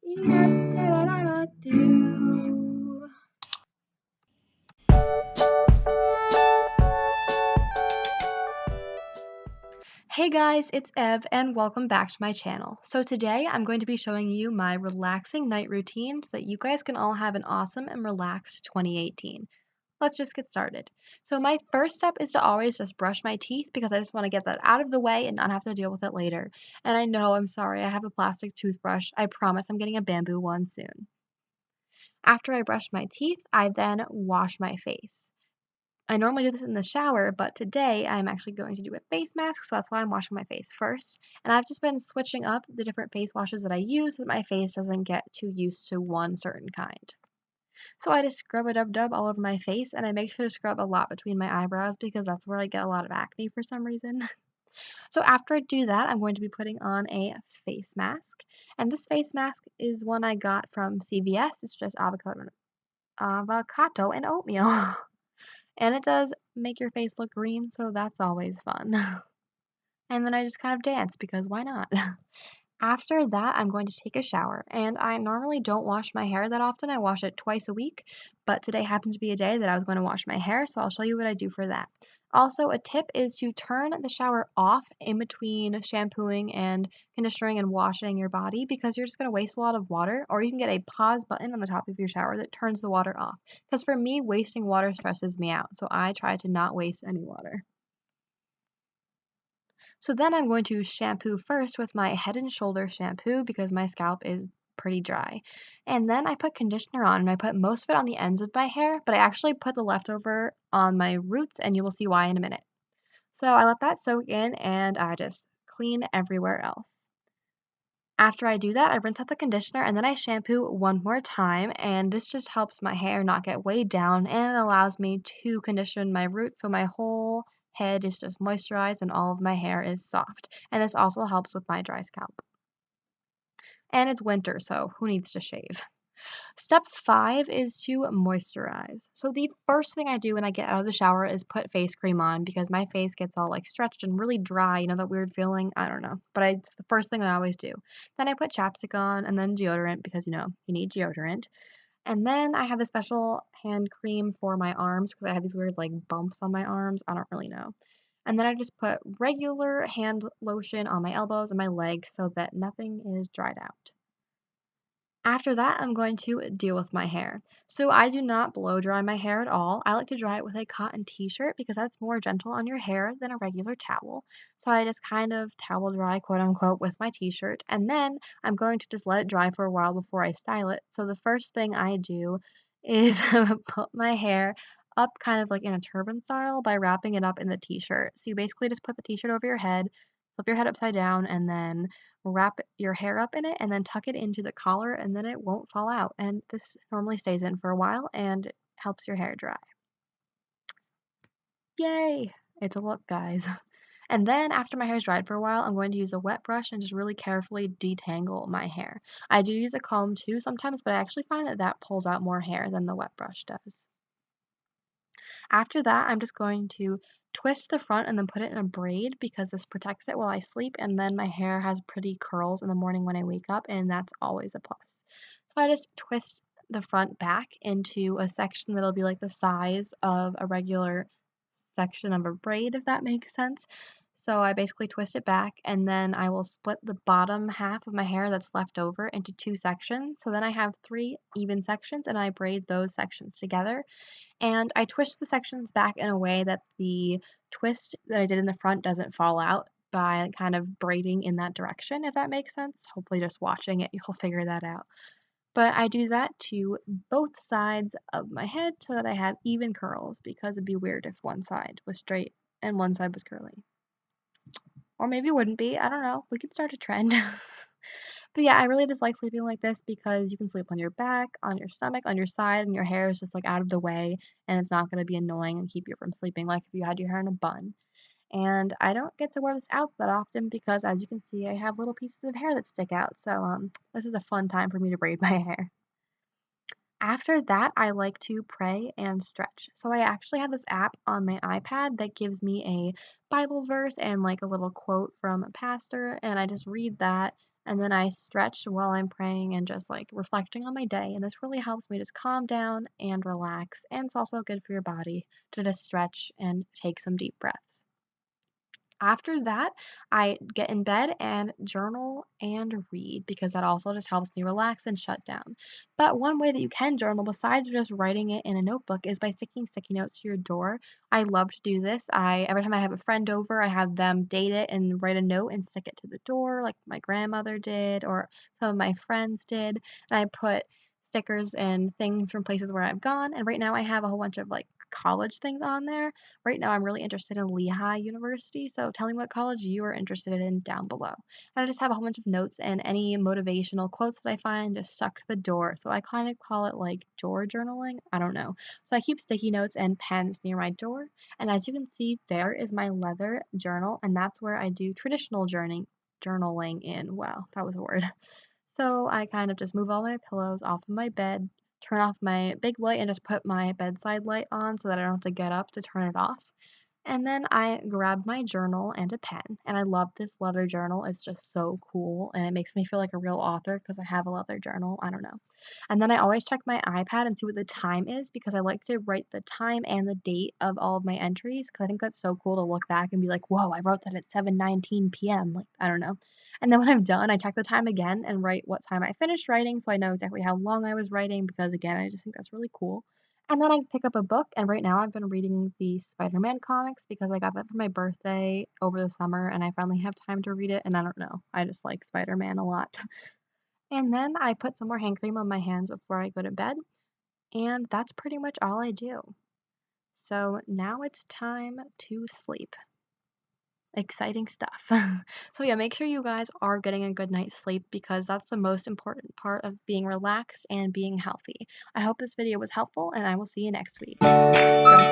Do. Hey guys, it's Ev and welcome back to my channel. So today I'm going to be showing you my relaxing night routine so that you guys can all have an awesome and relaxed 2018. Let's just get started. So my first step is to always just brush my teeth because I just want to get that out of the way and not have to deal with it later. And I know, I'm sorry, I have a plastic toothbrush. I promise I'm getting a bamboo one soon. After I brush my teeth, I then wash my face. I normally do this in the shower, but today I'm actually going to do a face mask, so that's why I'm washing my face first. And I've just been switching up the different face washes that I use so that my face doesn't get too used to one certain kind. So I just scrub a dub all over my face, and I make sure to scrub a lot between my eyebrows because that's where I get a lot of acne for some reason. So after I do that, I'm going to be putting on a face mask. And this face mask is one I got from CVS. It's just avocado and oatmeal. And it does make your face look green, so that's always fun. And then I just kind of dance because why not? After that, I'm going to take a shower, and I normally don't wash my hair that often. I wash it twice a week, but today happened to be a day that I was going to wash my hair, so I'll show you what I do for that. Also, a tip is to turn the shower off in between shampooing and conditioning and washing your body because you're just going to waste a lot of water, or you can get a pause button on the top of your shower that turns the water off. Because for me, wasting water stresses me out, so I try to not waste any water. So then I'm going to shampoo first with my Head& and Shoulder shampoo because my scalp is pretty dry. And then I put conditioner on, and I put most of it on the ends of my hair, but I actually put the leftover on my roots, and you will see why in a minute. So I let that soak in, and I just clean everywhere else. After I do that, I rinse out the conditioner and then I shampoo one more time, and this just helps my hair not get weighed down and it allows me to condition my roots so my whole head is just moisturized and all of my hair is soft. And this also helps with my dry scalp. And it's winter, so who needs to shave? Step 5 is to moisturize. So the first thing I do when I get out of the shower is put face cream on because my face gets all like stretched and really dry, you know that weird feeling? I don't know, but it's the first thing I always do. Then I put chapstick on and then deodorant because you need deodorant. And then I have a special hand cream for my arms because I have these weird like bumps on my arms. I don't really know. And then I just put regular hand lotion on my elbows and my legs so that nothing is dried out. After that, I'm going to deal with my hair. So I do not blow dry my hair at all. I like to dry it with a cotton t-shirt because that's more gentle on your hair than a regular towel. So I just kind of towel dry, quote unquote, with my t-shirt. And then I'm going to just let it dry for a while before I style it. So the first thing I do is put my hair up kind of like in a turban style by wrapping it up in the t-shirt. So you basically just put the t-shirt over your head, flip your head upside down, and then wrap your hair up in it and then tuck it into the collar and then it won't fall out. And this normally stays in for a while and helps your hair dry. Yay! It's a look, guys. And then after my hair's dried for a while, I'm going to use a wet brush and just really carefully detangle my hair. I do use a comb too sometimes, but I actually find that that pulls out more hair than the wet brush does. After that, I'm just going to twist the front and then put it in a braid because this protects it while I sleep, and then my hair has pretty curls in the morning when I wake up, and that's always a plus. So I just twist the front back into a section that'll be like the size of a regular section of a braid, if that makes sense. So I basically twist it back, and then I will split the bottom half of my hair that's left over into two sections. So then I have three even sections, and I braid those sections together. And I twist the sections back in a way that the twist that I did in the front doesn't fall out by kind of braiding in that direction, if that makes sense. Hopefully just watching it, you'll figure that out. But I do that to both sides of my head so that I have even curls because it'd be weird if one side was straight and one side was curly. Or maybe it wouldn't be. I don't know. We could start a trend. But yeah, I really just like sleeping like this because you can sleep on your back, on your stomach, on your side, and your hair is just like out of the way and it's not going to be annoying and keep you from sleeping like if you had your hair in a bun. And I don't get to wear this out that often because as you can see, I have little pieces of hair that stick out. So this is a fun time for me to braid my hair. After that, I like to pray and stretch. So I actually have this app on my iPad that gives me a Bible verse and like a little quote from a pastor, and I just read that And then I stretch while I'm praying and just like reflecting on my day. And this really helps me just calm down and relax. And it's also good for your body to just stretch and take some deep breaths. After that, I get in bed and journal and read because that also just helps me relax and shut down. But one way that you can journal besides just writing it in a notebook is by sticking sticky notes to your door. I love to do this. I every time I have a friend over, I have them date it and write a note and stick it to the door like my grandmother did or some of my friends did. And I put stickers and things from places where I've gone. And right now I have a whole bunch of like college things on there. Right now, I'm really interested in Lehigh University, so tell me what college you are interested in down below. And I just have a whole bunch of notes and any motivational quotes that I find just stuck to the door. So I kind of call it like door journaling. I don't know. So I keep sticky notes and pens near my door. And as you can see, there is my leather journal, and that's where I do traditional journaling in. Wow, that was a word. So I kind of just move all my pillows off of my bed, turn off my big light, and just put my bedside light on so that I don't have to get up to turn it off. And then I grab my journal and a pen, and I love this leather journal. It's just so cool, and it makes me feel like a real author because I have a leather journal. I don't know. And then I always check my iPad and see what the time is because I like to write the time and the date of all of my entries because I think that's so cool to look back and be like, whoa, I wrote that at 7:19 p.m. Like, I don't know. And then when I'm done, I check the time again and write what time I finished writing so I know exactly how long I was writing because, again, I just think that's really cool. And then I pick up a book, and right now I've been reading the Spider-Man comics because I got that for my birthday over the summer, and I finally have time to read it, and I don't know, I just like Spider-Man a lot. And then I put some more hand cream on my hands before I go to bed, and that's pretty much all I do. So now it's time to sleep. Exciting stuff. So yeah, make sure you guys are getting a good night's sleep because that's the most important part of being relaxed and being healthy. I hope this video was helpful, and I will see you next week. Don't